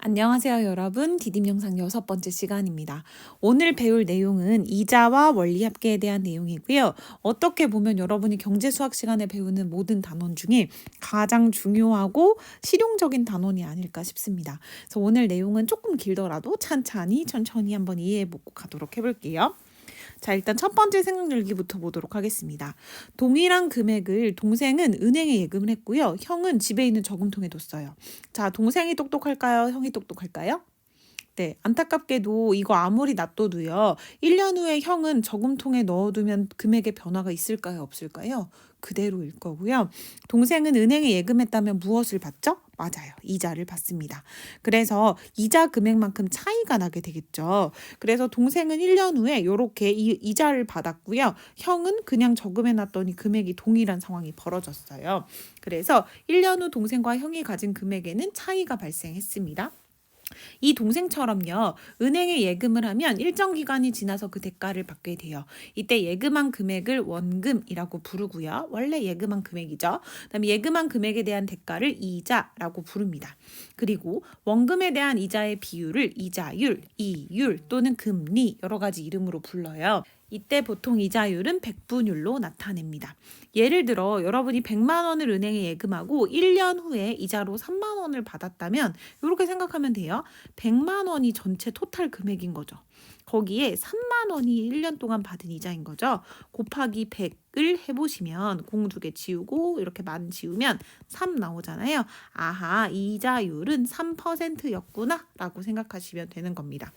안녕하세요, 여러분. 디딤 영상 6번째 시간입니다. 오늘 배울 내용은 이자와 원리합계에 대한 내용이고요. 어떻게 보면 여러분이 경제수학 시간에 배우는 모든 단원 중에 가장 중요하고 실용적인 단원이 아닐까 싶습니다. 그래서 오늘 내용은 조금 길더라도 천천히 한번 이해해보고 가도록 해볼게요. 자, 일단 첫 번째 생각일기부터 보도록 하겠습니다. 동일한 금액을 동생은 은행에 예금을 했고요. 형은 집에 있는 저금통에 뒀어요. 자, 동생이 똑똑할까요? 형이 똑똑할까요? 네, 안타깝게도 이거 아무리 놔둬도요. 1년 후에 형은 저금통에 넣어두면 금액의 변화가 있을까요? 없을까요? 그대로일 거고요. 동생은 은행에 예금했다면 무엇을 받죠? 맞아요. 이자를 받습니다. 그래서 이자 금액만큼 차이가 나게 되겠죠. 그래서 동생은 1년 후에 이렇게 이자를 받았고요. 형은 그냥 저금해 놨더니 금액이 동일한 상황이 벌어졌어요. 그래서 1년 후 동생과 형이 가진 금액에는 차이가 발생했습니다. 이 동생처럼요. 은행에 예금을 하면 일정 기간이 지나서 그 대가를 받게 돼요. 이때 예금한 금액을 원금이라고 부르고요. 원래 예금한 금액이죠. 그다음에 예금한 금액에 대한 대가를 이자라고 부릅니다. 그리고 원금에 대한 이자의 비율을 이자율, 이율 또는 금리 여러 가지 이름으로 불러요. 이때 보통 이자율은 백분율로 나타냅니다. 예를 들어 여러분이 100만 원을 은행에 예금하고 1년 후에 이자로 3만 원을 받았다면 이렇게 생각하면 돼요. 100만 원이 전체 토탈 금액인 거죠. 거기에 3만 원이 1년 동안 받은 이자인 거죠. 곱하기 100을 해보시면 공 2개 지우고 이렇게 만 지우면 3 나오잖아요. 아하, 이자율은 3%였구나 라고 생각하시면 되는 겁니다.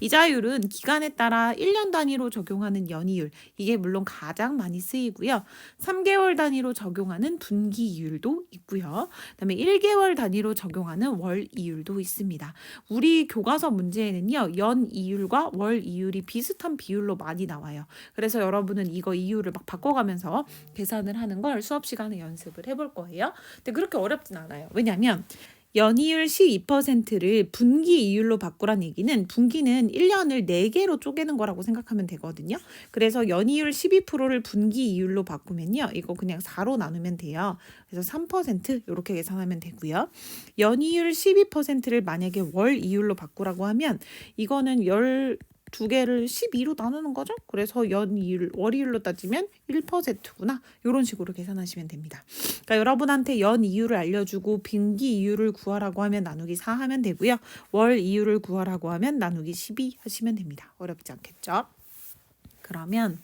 이자율은 기간에 따라 1년 단위로 적용하는 연이율, 이게 물론 가장 많이 쓰이고요. 3개월 단위로 적용하는 분기이율도 있고요. 그다음에 1개월 단위로 적용하는 월이율도 있습니다. 우리 교과서 문제에는요. 연이율과 월이율이 비슷한 비율로 많이 나와요. 그래서 여러분은 이거 이율을 막 바꿔가면서 계산을 하는 걸 수업 시간에 연습을 해볼 거예요. 근데 그렇게 어렵진 않아요. 왜냐하면 연이율 12%를 분기 이율로 바꾸란 얘기는 분기는 1년을 4개로 쪼개는 거라고 생각하면 되거든요. 그래서 연이율 12%를 분기 이율로 바꾸면요. 이거 그냥 4로 나누면 돼요. 그래서 3% 이렇게 계산하면 되고요. 연이율 12%를 만약에 월 이율로 바꾸라고 하면 이거는 12개를 12로 나누는 거죠. 그래서 연이율, 월이율로 따지면 1%구나. 이런 식으로 계산하시면 됩니다. 그러니까 여러분한테 연이율을 알려주고 분기 이율을 구하라고 하면 나누기 4 하면 되고요. 월 이율을 구하라고 하면 나누기 12 하시면 됩니다. 어렵지 않겠죠? 그러면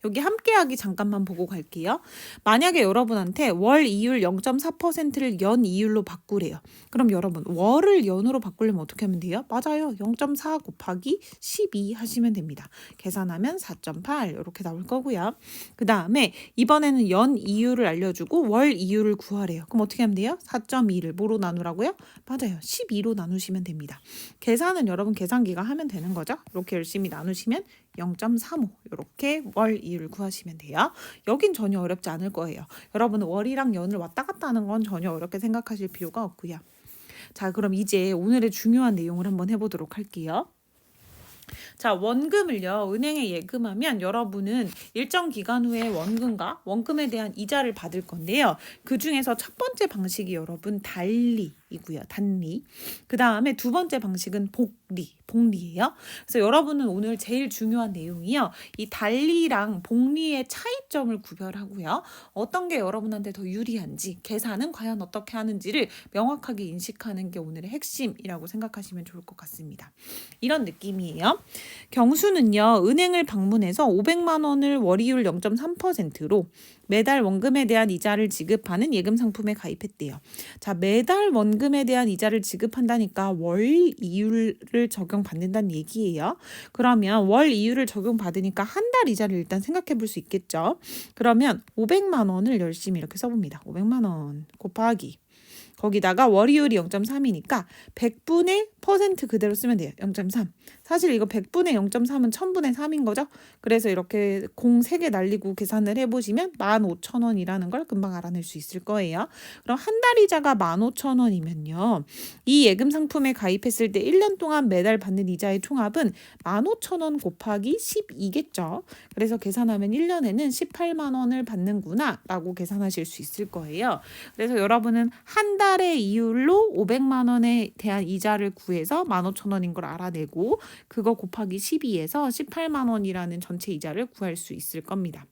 여기 함께하기 잠깐만 보고 갈게요. 만약에 여러분한테 월 이율 0.4%를 연 이율로 바꾸래요. 그럼 여러분 월을 연으로 바꾸려면 어떻게 하면 돼요? 맞아요. 0.4 곱하기 12 하시면 됩니다. 계산하면 4.8 이렇게 나올 거고요. 그 다음에 이번에는 연 이율을 알려주고 월 이율을 구하래요. 그럼 어떻게 하면 돼요? 4.2를 뭐로 나누라고요? 맞아요. 12로 나누시면 됩니다. 계산은 여러분 계산기가 하면 되는 거죠. 이렇게 열심히 나누시면 0.35 이렇게 월 이율을 구하시면 돼요. 여긴 전혀 어렵지 않을 거예요. 여러분은 월이랑 연을 왔다 갔다 하는 건 전혀 어렵게 생각하실 필요가 없고요. 자, 그럼 이제 오늘의 중요한 내용을 한번 해보도록 할게요. 자, 원금을요. 은행에 예금하면 여러분은 일정 기간 후에 원금에 대한 이자를 받을 건데요. 그 중에서 첫 번째 방식이 여러분 달리이고요. 단리. 그 다음에 두 번째 방식은 복리예요. 그래서 여러분은 오늘 제일 중요한 내용이요. 이 달리랑 복리의 차이점을 구별하고요. 어떤 게 여러분한테 더 유리한지, 계산은 과연 어떻게 하는지를 명확하게 인식하는 게 오늘의 핵심이라고 생각하시면 좋을 것 같습니다. 이런 느낌이에요. 경수는요. 은행을 방문해서 500만 원을 월이율 0.3%로 매달 원금에 대한 이자를 지급하는 예금 상품에 가입했대요. 자, 매달 원금에 대한 이자를 지급한다니까 월 이율을 적용받는다는 얘기예요. 그러면 월 이율을 적용받으니까 한 달 이자를 일단 생각해 볼 수 있겠죠. 그러면 500만 원을 열심히 이렇게 써봅니다. 500만 원 곱하기 거기다가 월이율이 0.3이니까 100분의 퍼센트 그대로 쓰면 돼요. 0.3. 사실 이거 100분의 0.3은 1000분의 3인 거죠. 그래서 이렇게 공 3개 날리고 계산을 해보시면 15,000원이라는 걸 금방 알아낼 수 있을 거예요. 그럼 한 달 이자가 15,000원이면요. 이 예금 상품에 가입했을 때 1년 동안 매달 받는 이자의 총합은 15,000원 곱하기 12겠죠. 그래서 계산하면 1년에는 18만 원을 받는구나 라고 계산하실 수 있을 거예요. 그래서 여러분은 한 달의 이율로 500만 원에 대한 이자를 구해서 15,000원인 걸 알아내고 그거 곱하기 12에서 18만 원이라는 전체 이자를 구할 수 있을 겁니다.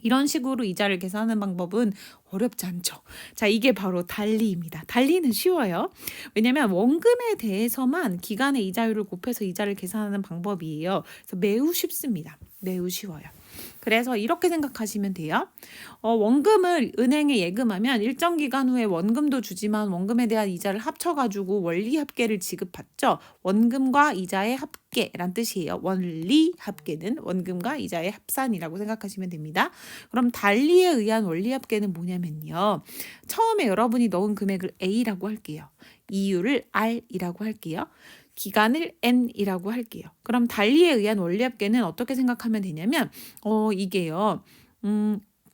이런 식으로 이자를 계산하는 방법은 어렵지 않죠. 자, 이게 바로 달리입니다. 달리는 쉬워요. 왜냐면 원금에 대해서만 기간의 이자율을 곱해서 이자를 계산하는 방법이에요. 그래서 매우 쉽습니다. 매우 쉬워요. 그래서 이렇게 생각하시면 돼요. 원금을 은행에 예금하면 일정 기간 후에 원금도 주지만 원금에 대한 이자를 합쳐가지고 원리 합계를 지급받죠. 원금과 이자의 합계란 뜻이에요. 원리 합계는 원금과 이자의 합산이라고 생각하시면 됩니다. 그럼 달리에 의한 원리 합계는 뭐냐면요. 처음에 여러분이 넣은 금액을 A라고 할게요. 이율을 R이라고 할게요. 기간을 N이라고 할게요. 그럼 달리에 의한 원리합계는 어떻게 생각하면 되냐면 이게요.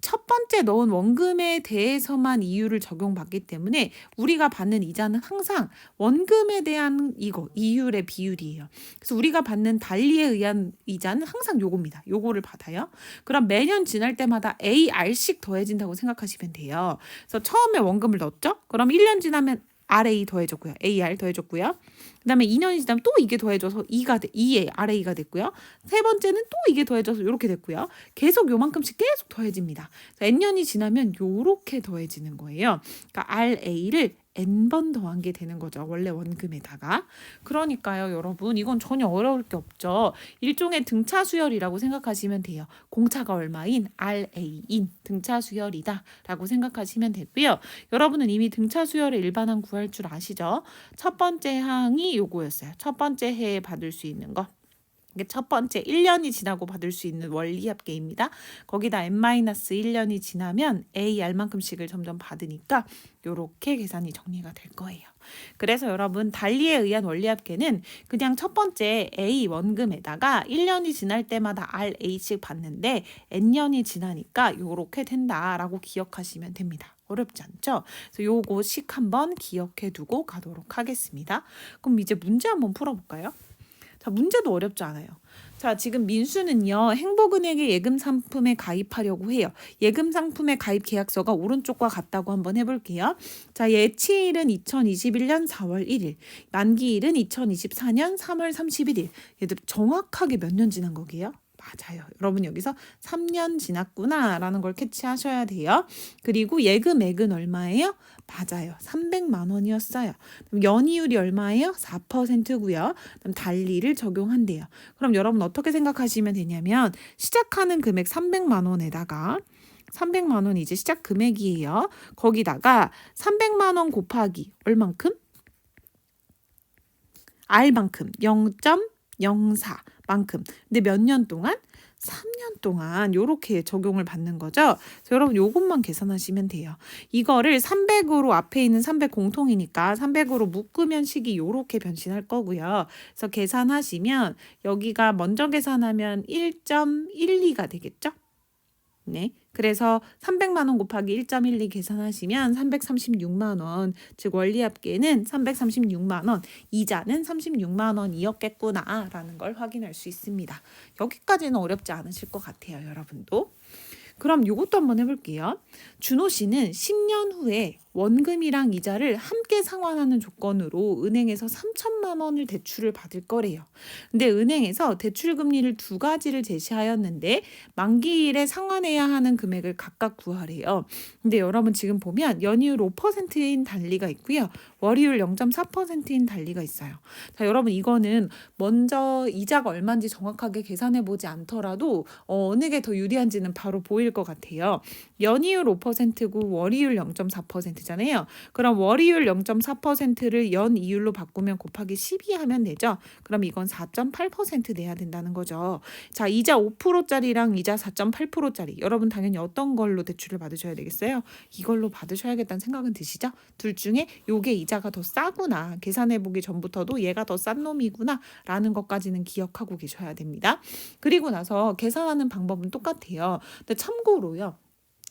첫 번째 넣은 원금에 대해서만 이율을 적용받기 때문에 우리가 받는 이자는 항상 원금에 대한 이율의 비율이에요. 그래서 우리가 받는 달리에 의한 이자는 항상 요겁니다. 요거를 받아요. 그럼 매년 지날 때마다 AR씩 더해진다고 생각하시면 돼요. 그래서 처음에 원금을 넣었죠? 그럼 1년 지나면 RA 더해졌고요. AR 더해졌고요. 그 다음에 2년이 지나면 또 이게 더해져서 2에 RA가 됐고요. 세 번째는 또 이게 더해져서 이렇게 됐고요. 계속 요만큼씩 계속 더해집니다. N년이 지나면 요렇게 더해지는 거예요. 그러니까 RA를 N번 더한 게 되는 거죠. 원래 원금에다가. 그러니까요, 여러분. 이건 전혀 어려울 게 없죠. 일종의 등차 수열이라고 생각하시면 돼요. 공차가 얼마인 RA인 등차 수열이다 라고 생각하시면 되고요. 여러분은 이미 등차 수열의 일반항 구할 줄 아시죠? 첫 번째 항이 요거였어요. 첫 번째 해에 받을 수 있는 거. 이게 첫 번째 1년이 지나고 받을 수 있는 원리 합계입니다. 거기다 n-1년이 지나면 AR만큼씩을 점점 받으니까 이렇게 계산이 정리가 될 거예요. 그래서 여러분 달리에 의한 원리 합계는 그냥 첫 번째 A 원금에다가 1년이 지날 때마다 RA씩 받는데 n년이 지나니까 이렇게 된다라고 기억하시면 됩니다. 어렵지 않죠? 그래서 요거씩 한번 기억해 두고 가도록 하겠습니다. 그럼 이제 문제 한번 풀어볼까요? 자, 문제도 어렵지 않아요. 자, 지금 민수는요, 행복은행의 예금 상품에 가입하려고 해요. 예금 상품의 가입 계약서가 오른쪽과 같다고 한번 해볼게요. 자, 예치일은 2021년 4월 1일, 만기일은 2024년 3월 31일. 얘들 정확하게 몇 년 지난 거게요? 맞아요. 여러분 여기서 3년 지났구나 라는 걸 캐치하셔야 돼요. 그리고 예금액은 얼마예요? 맞아요. 300만 원이었어요. 그럼 연이율이 얼마예요? 4%고요. 그럼 달리를 적용한대요. 그럼 여러분 어떻게 생각하시면 되냐면 시작하는 금액 300만 원에다가 300만 원이 이제 시작 금액이에요. 거기다가 300만 원 곱하기 얼만큼? R만큼 0.04만큼. 근데 몇 년 동안? 3년 동안 이렇게 적용을 받는 거죠. 그래서 여러분 요것만 계산하시면 돼요. 이거를 300으로 앞에 있는 300 공통이니까 300으로 묶으면 식이 이렇게 변신할 거고요. 그래서 계산하시면 여기가 먼저 계산하면 1.12가 되겠죠. 네. 그래서 300만 원 곱하기 1.12 계산하시면 336만 원, 즉 원리합계는 336만 원, 이자는 36만 원이었겠구나라는 걸 확인할 수 있습니다. 여기까지는 어렵지 않으실 것 같아요, 여러분도. 그럼 이것도 한번 해볼게요. 준호 씨는 10년 후에 원금이랑 이자를 함께 상환하는 조건으로 은행에서 3천만 원을 대출을 받을 거래요. 근데 은행에서 대출 금리를 두 가지를 제시하였는데 만기일에 상환해야 하는 금액을 각각 구하래요. 근데 여러분 지금 보면 연이율 5%인 달리가 있고요. 월이율 0.4%인 달리가 있어요. 자, 여러분 이거는 먼저 이자가 얼마인지 정확하게 계산해 보지 않더라도 어느 게 더 유리한지는 바로 보일 것 같아요. 연이율 5%고 월이율 0.4%. 0.4%잖아요. 그럼 월이율 0.4%를 연이율로 바꾸면 곱하기 12 하면 되죠. 그럼 이건 4.8% 내야 된다는 거죠. 자, 이자 5%짜리랑 이자 4.8%짜리. 여러분 당연히 어떤 걸로 대출을 받으셔야 되겠어요? 이걸로 받으셔야겠다는 생각은 드시죠? 둘 중에 요게 이자가 더 싸구나. 계산해보기 전부터도 얘가 더 싼 놈이구나 라는 것까지는 기억하고 계셔야 됩니다. 그리고 나서 계산하는 방법은 똑같아요. 근데 참고로요.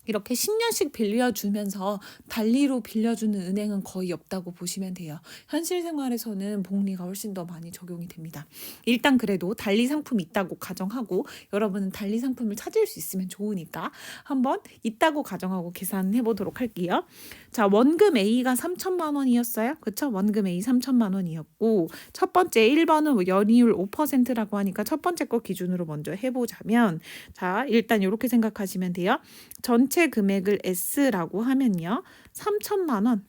이렇게 10년씩 빌려주면서 단리로 빌려주는 은행은 거의 없다고 보시면 돼요. 현실 생활에서는 복리가 훨씬 더 많이 적용이 됩니다. 일단 그래도 단리 상품 있다고 가정하고 여러분은 단리 상품을 찾을 수 있으면 좋으니까 한번 있다고 가정하고 계산해 보도록 할게요. 자, 원금 A가 3천만 원이었어요. 그쵸? 원금 A 3천만 원이었고 첫 번째 1번은 연이율 5%라고 하니까 첫 번째 거 기준으로 먼저 해보자면 자, 일단 이렇게 생각하시면 돼요. 전체 금액을 S라고 하면요. 3천만 원.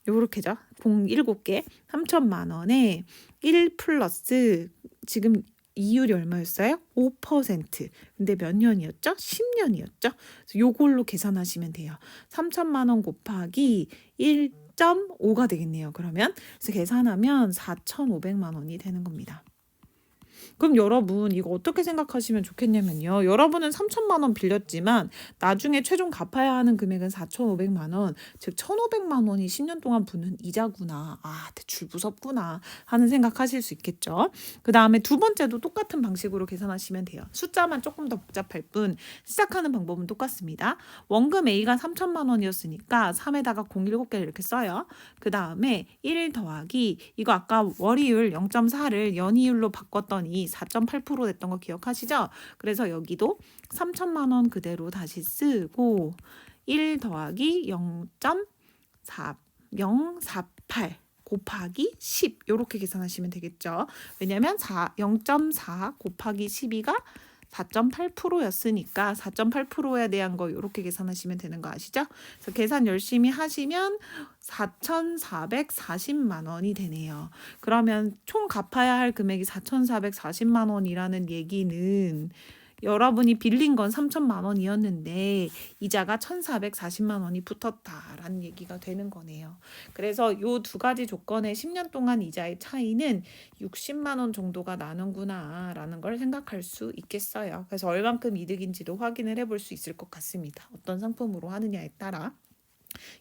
요렇게죠. 봉 7개 3천만 원에 1 플러스 지금 이율이 얼마였어요? 5%. 근데 몇 년이었죠? 10년이었죠? 그래서 요걸로 계산하시면 돼요. 3천만 원 곱하기 1.5가 되겠네요. 그러면 그래서 계산하면 4,500만 원이 되는 겁니다. 그럼 여러분 이거 어떻게 생각하시면 좋겠냐면요. 여러분은 3천만 원 빌렸지만 나중에 최종 갚아야 하는 금액은 4,500만 원, 즉 1,500만 원이 10년 동안 붙는 이자구나. 아, 대출 무섭구나 하는 생각하실 수 있겠죠. 그 다음에 두 번째도 똑같은 방식으로 계산하시면 돼요. 숫자만 조금 더 복잡할 뿐 시작하는 방법은 똑같습니다. 원금 A가 3천만 원이었으니까 3에다가 0 7개를 이렇게 써요. 그 다음에 1 더하기 이거 아까 월이율 0.4를 연이율로 바꿨더니 4.8% 됐던 거 기억하시죠? 그래서 여기도 3천만 원 그대로 다시 쓰고 1 더하기 0.4048 곱하기 10 이렇게 계산하시면 되겠죠. 왜냐하면 0.4 곱하기 12가 4.8%였으니까 4.8%에 대한 거 이렇게 계산하시면 되는 거 아시죠? 그래서 계산 열심히 하시면 4,440만 원이 되네요. 그러면 총 갚아야 할 금액이 4,440만 원이라는 얘기는 여러분이 빌린 건 3천만 원이었는데 이자가 1,440만 원이 붙었다라는 얘기가 되는 거네요. 그래서 이 두 가지 조건의 10년 동안 이자의 차이는 60만 원 정도가 나는구나라는 걸 생각할 수 있겠어요. 그래서 얼만큼 이득인지도 확인을 해볼 수 있을 것 같습니다. 어떤 상품으로 하느냐에 따라.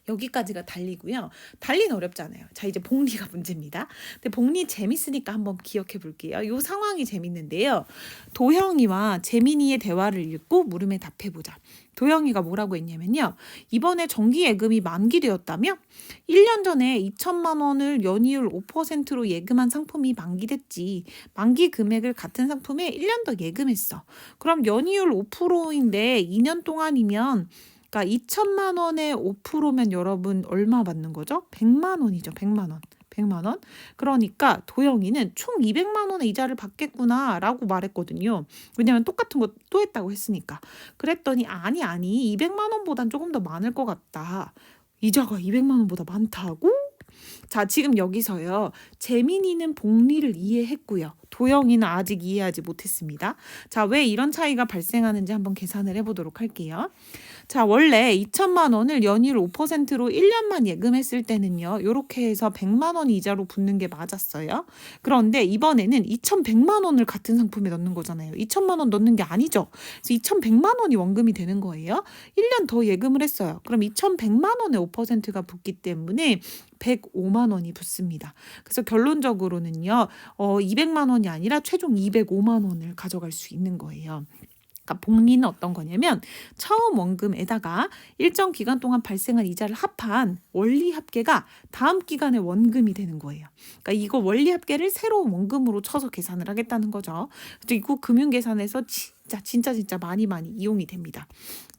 여기까지가 달리고요. 달리는 어렵잖아요. 자, 이제 복리가 문제입니다. 근데 복리 재밌으니까 한번 기억해 볼게요. 이 상황이 재밌는데요. 도형이와 재민이의 대화를 읽고 물음에 답해보자. 도영이가 뭐라고 했냐면요. 이번에 정기예금이 만기되었다며 1년 전에 2천만 원을 연이율 5%로 예금한 상품이 만기됐지. 만기 금액을 같은 상품에 1년 더 예금했어. 그럼 연이율 5%인데 2년 동안이면 그러니까 2천만 원에 5%면 여러분 얼마 받는 거죠? 100만 원이죠. 100만 원. 100만 원? 그러니까 도영이는 총 200만 원의 이자를 받겠구나 라고 말했거든요. 왜냐면 똑같은 거 또 했다고 했으니까. 그랬더니 아니 200만 원보단 조금 더 많을 것 같다. 이자가 200만 원보다 많다고? 자, 지금 여기서요. 재민이는 복리를 이해했고요. 도영이는 아직 이해하지 못했습니다. 자, 왜 이런 차이가 발생하는지 한번 계산을 해보도록 할게요. 자, 원래 2천만 원을 연이율 5%로 1년만 예금했을 때는요. 이렇게 해서 100만 원 이자로 붙는 게 맞았어요. 그런데 이번에는 2,100만 원을 같은 상품에 넣는 거잖아요. 2천만 원 넣는 게 아니죠. 그래서 2,100만 원이 원금이 되는 거예요. 1년 더 예금을 했어요. 그럼 2,100만 원에 5%가 붙기 때문에 105만 원이 붙습니다. 그래서 결론적으로는요. 200만 원이 아니라 최종 205만 원을 가져갈 수 있는 거예요. 그러니까 복리는 어떤 거냐면 처음 원금에다가 일정 기간 동안 발생한 이자를 합한 원리 합계가 다음 기간의 원금이 되는 거예요. 그러니까 이거 원리 합계를 새로운 원금으로 쳐서 계산을 하겠다는 거죠. 그리고 금융계산에서 진짜 많이 이용이 됩니다.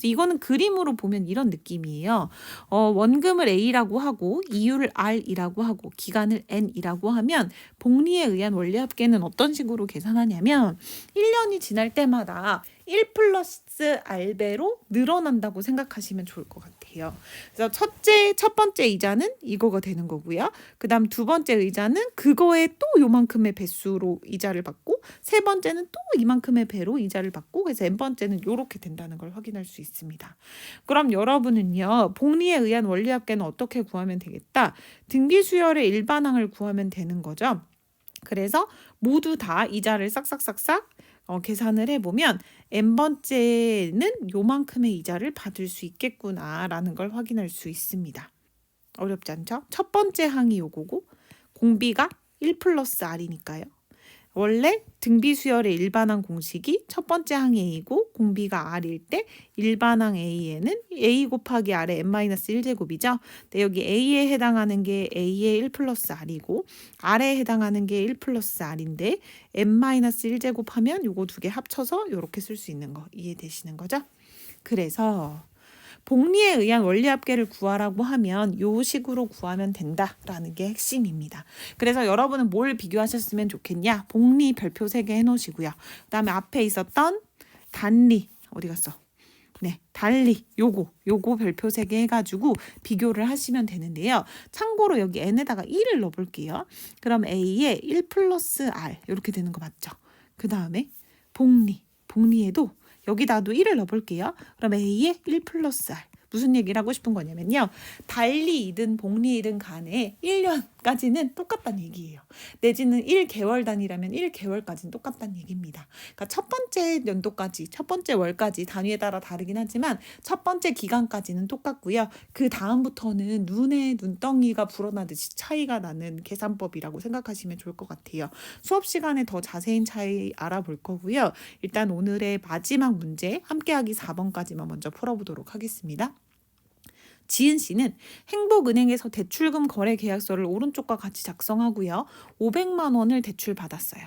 이거는 그림으로 보면 이런 느낌이에요. 원금을 A라고 하고 이율을 R이라고 하고 기간을 N이라고 하면 복리에 의한 원리합계는 어떤 식으로 계산하냐면 1년이 지날 때마다 1 플러스 R배로 늘어난다고 생각하시면 좋을 것 같아요. 그래서 첫 번째 이자는 이거가 되는 거고요. 그 다음 두 번째 이자는 그거에 또 요만큼의 배수로 이자를 받고 세 번째는 또 이만큼의 배로 이자를 받고 그래서 n번째는 이렇게 된다는 걸 확인할 수 있습니다. 그럼 여러분은요. 복리에 의한 원리합계는 어떻게 구하면 되겠다? 등비수열의 일반항을 구하면 되는 거죠. 그래서 모두 다 이자를 싹싹싹싹 계산을 해보면 n번째는 요만큼의 이자를 받을 수 있겠구나라는 걸 확인할 수 있습니다. 어렵지 않죠? 첫 번째 항이 요거고 공비가 1 플러스 r이니까요. 원래 등비수열의 일반항 공식이 첫 번째 항이 a고 공비가 r일 때 일반항 a에는 a 곱하기 r의 n-1제곱이죠. 근데 여기 a에 해당하는 게 a의 1 플러스 r이고 r에 해당하는 게 1 플러스 r인데 n-1제곱 하면 요거 두 개 합쳐서 이렇게 쓸 수 있는 거 이해되시는 거죠? 그래서 복리에 의한 원리합계를 구하라고 하면 요 식으로 구하면 된다라는 게 핵심입니다. 그래서 여러분은 뭘 비교하셨으면 좋겠냐? 복리 별표 3개 해놓으시고요. 그 다음에 앞에 있었던 단리 어디 갔어? 네, 달리 요거 별표 3개 해가지고 비교를 하시면 되는데요. 참고로 여기 n에다가 1을 넣어볼게요. 그럼 a에 1 플러스 r 이렇게 되는 거 맞죠? 그 다음에 복리에도 여기다도 1을 넣어볼게요. 그럼 a에 1 플러스 r. 무슨 얘기를 하고 싶은 거냐면요. 달리이든 복리이든 간에 1년까지는 똑같다는 얘기예요. 내지는 1개월 단위라면 1개월까지는 똑같다는 얘기입니다. 그러니까 첫 번째 연도까지, 첫 번째 월까지 단위에 따라 다르긴 하지만 첫 번째 기간까지는 똑같고요. 그 다음부터는 눈에 눈덩이가 불어나듯이 차이가 나는 계산법이라고 생각하시면 좋을 것 같아요. 수업 시간에 더 자세한 차이 알아볼 거고요. 일단 오늘의 마지막 문제 함께하기 4번까지만 먼저 풀어보도록 하겠습니다. 지은 씨는 행복은행에서 대출금 거래 계약서를 오른쪽과 같이 작성하고요. 500만 원을 대출받았어요.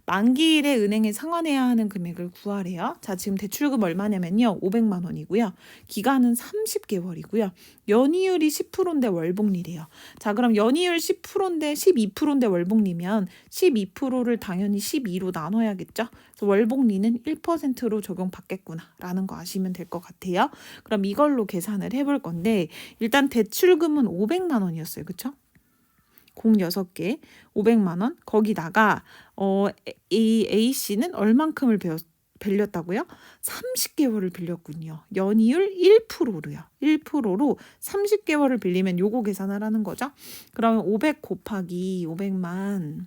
만기일에 은행에 상환해야 하는 금액을 구하래요. 자, 지금 대출금 얼마냐면요. 500만 원이고요. 기간은 30개월이고요. 연이율이 10%인데 월복리래요. 자, 그럼 연이율 10%인데 12%인데 월복리면 12%를 당연히 12로 나눠야겠죠. 그래서 월복리는 1%로 적용받겠구나라는 거 아시면 될 것 같아요. 그럼 이걸로 계산을 해볼 건데 일단 대출금은 500만 원이었어요. 그렇죠? 공 6개 500만 원 거기다가 이 A씨는 얼만큼을 빌렸다고요? 30개월을 빌렸군요. 연이율 1%로요. 1%로 30개월을 빌리면 요거 계산하라는 거죠. 그러면 500 곱하기 500만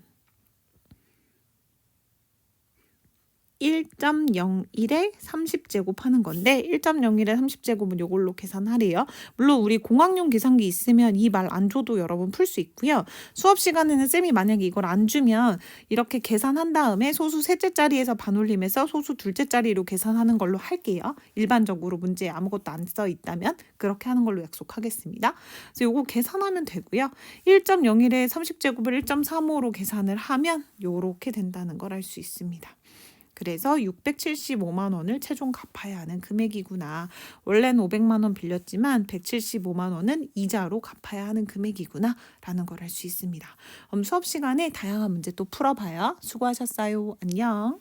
1.01에 30제곱 하는 건데 1.01에 30제곱은 이걸로 계산하래요. 물론 우리 공학용 계산기 있으면 이 말 안 줘도 여러분 풀 수 있고요. 수업 시간에는 쌤이 만약에 이걸 안 주면 이렇게 계산한 다음에 소수 셋째 자리에서 반올림해서 소수 둘째 자리로 계산하는 걸로 할게요. 일반적으로 문제에 아무것도 안 써 있다면 그렇게 하는 걸로 약속하겠습니다. 그래서 이거 계산하면 되고요. 1.01에 30제곱을 1.35로 계산을 하면 이렇게 된다는 걸 알 수 있습니다. 그래서 675만 원을 최종 갚아야 하는 금액이구나. 원래는 500만 원 빌렸지만 175만 원은 이자로 갚아야 하는 금액이구나 라는 걸 알 수 있습니다. 수업 시간에 다양한 문제 또 풀어봐요. 수고하셨어요. 안녕.